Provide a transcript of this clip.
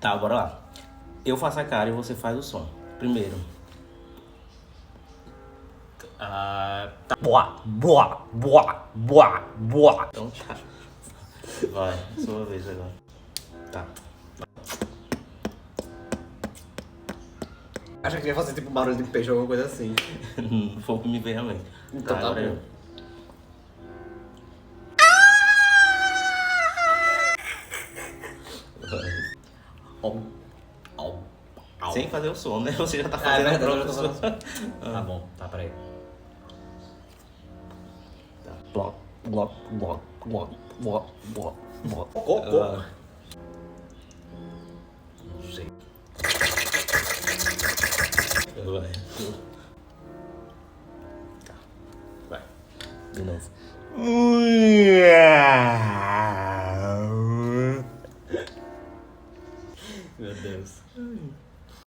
Tá, bora lá. Eu faço a cara e você faz o som. Primeiro. Tá. Boa, boa, boa, boa, boa. Então tá. Vai, sua vez agora. Tá. Acho que ia fazer tipo barulho de peixe ou alguma coisa assim. Não foi o que me veio à mente. Então tá agora bom. eu. Au, au, au. Sem fazer o som, né? Você já tá É fazendo verdade, o eu próprio já tô som. Tá bom, tá, peraí. Bloco, bloco, bloco, bloco, bloco, bloco, bloco. Cocô. Não sei. Vai. Tá. Vai. De novo. Meu Deus.